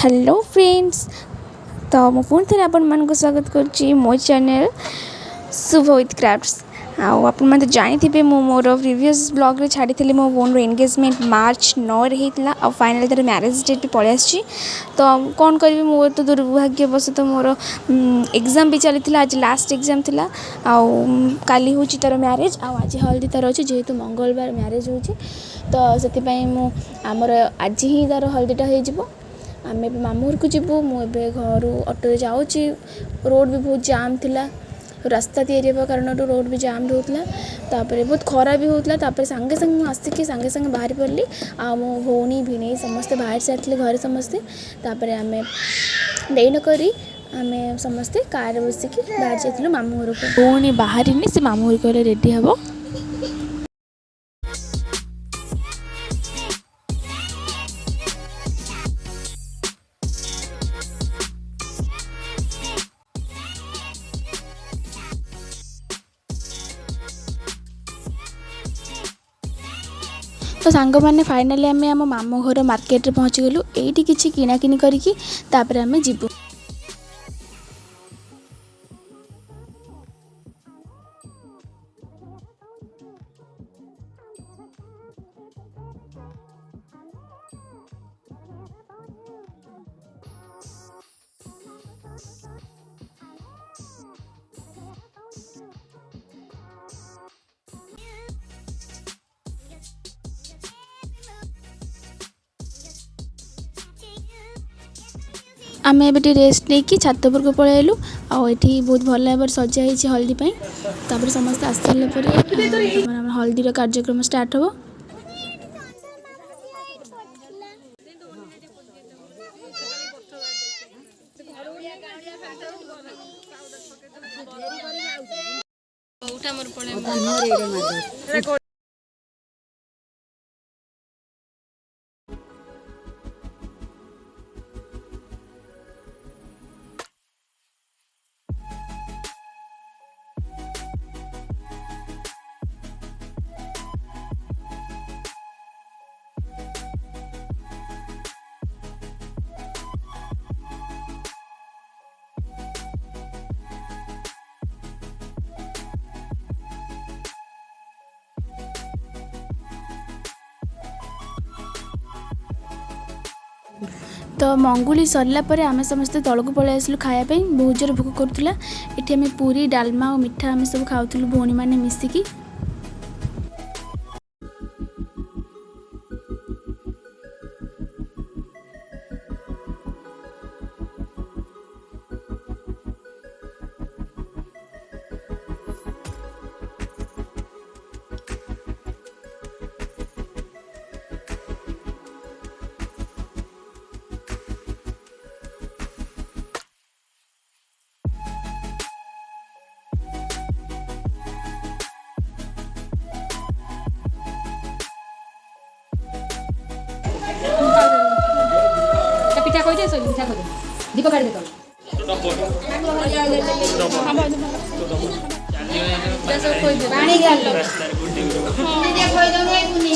Hello friends. तो मु पुणी थे आपण मानक स्वागत करुच्ची मो चैनल शुभ विथ क्राफ्ट्स। आपण मैंने जानी मु मोर प्रीवियस ब्लॉग रे छाड़ी थी मो बोन एंगेजमेंट मार्च 9 रे होता और फाइनल तार मैरिज डेट भी पलि आसी। तो कौन करी मोर तो दुर्भाग्यवश तो मोर एग्जाम भी चली आज लास्ट एग्जाम थिला काली हूँ तार मैरिज आज हल्दी तार अच्छे जेहेतु मंगलवार मैरिज हो तो से आमर आज ही तार हल्दीटा हो आम मामू घर को जीवु मुझे घर ऑटो जाऊँगी रोड भी बहुत जाम थिला रास्ता तैयारी कारण रोड भी जाम रोला तापर बहुत खरा भी होता सांगे सांगे आसिकी सांगे सांगे बाहरी पड़ली आ मो भौणी भिणे समस्ते बाहर सारी घर समस्ते तापर आम देन करी आम समस्ते कार बसिकी बाहर जाइलु मामू घर को भौणी बाहर से मामू घर को रेडी हे। तो सांग मैंने फाइनाली आम आम मामू घर मार्केट रे पहुँची गलु ये किसी किणाकिणी करिकी तापर आम जीवु। आम ए रेस्ट नहीं छात उपर को पलि आलु आठी बहुत भल भाव सजा हल्दी तापर समस्त आस सारा हल्दी कार्यक्रम स्टार्ट हम। तो मंगुली सरला पर आम समस्ते तल को पलि आसलु खायापी बहुत जोर भोक करूला ये आम पूरी डालमा और मिठा आम सब खाऊलु भौणी मैंने मिसिकी। पिठा खोई दे सोई पिठा खोई दे दीप काट दे तो पानी डाल लो दे खोई दो नहीं कुनी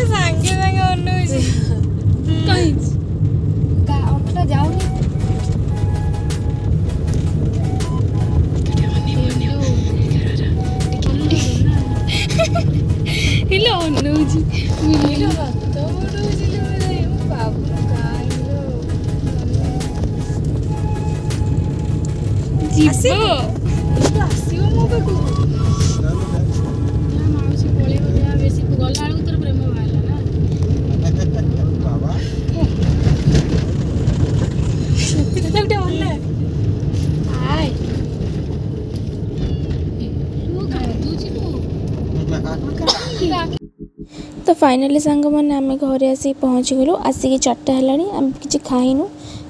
सांगे सांगे अनुजी कहीं का ऑटो जाऊनी ମିଳିଲ ହାତ ବଢ଼ଉଥିଲି ବୋଧେ ମୋ ବାବୁ କାହିଁଲୋ ଯିବ ଆସିବ ମୋ ପାଖକୁ ମାଉସୀ ପଳେଇବ ଯାହା ବେଶୀ ଗଲାବେଳକୁ ତୋର ପ୍ରେମ ବାହାରିଲା ନା ଗୋଟେ ଅନା ଆଏ ତୁ କାନ୍ଦୁଛୁ तो फाइनाली सांग मैंने आम घरे आसिक पहुँचीगलु आसिक 4टा है आम कि खाइनु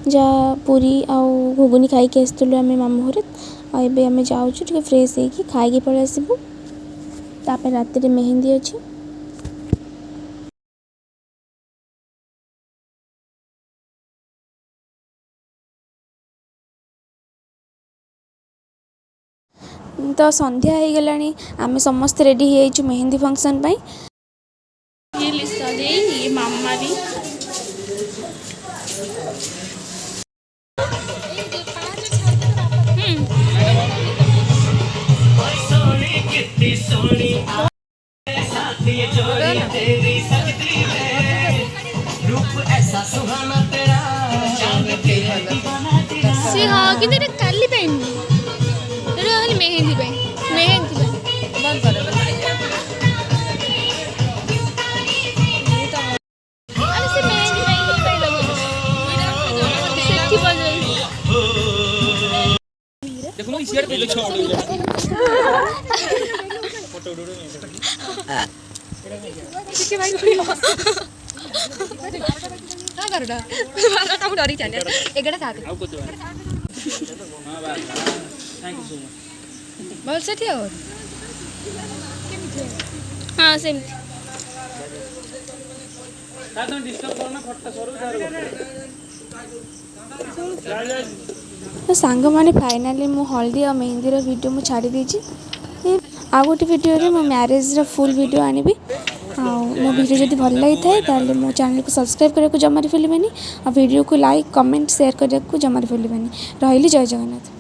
जहाँ पूरी आउ घुगुनी खाई आसलु आम मामू घरे आए आम जाऊँ टे फ्रेश होगी खाई पलि आसबू तापर राति मेहंदी अच्छी तो संध्या हो गला आम समस्त रेडी हो मेहंदी फंक्शन पाई ये लिसा दे ये मामा भी से हाँ कि तेरे काली पहन मेहंदी पे मेहंदी पे बंद कर अरे से मेहंदी पे लगो सेठी बजे देखो मैं शेयर पे छोड़ दो फोटो उड़ो ठीक है भाई का करडा मारा तो डरी जाने एगड़ा साथ आउ को हां बा थैंक यू सो मच बोल से थियो हां सेम ता तो डिस्टर्ब करना फटका सरू तो सांग माने फाइनली मु हल्दी और मेहंदी रो वीडियो मु छाड़ी देछि आ गोटे वीडियो रे मो मैरिज रो फुल वीडियो आनिबी मो वीडियो जब भल लगी था मो चैनल को सब्सक्राइब करने को जमार भूलें और वीडियो को लाइक कमेंट शेयर करने को जमार भूलें रही जय जगन्नाथ।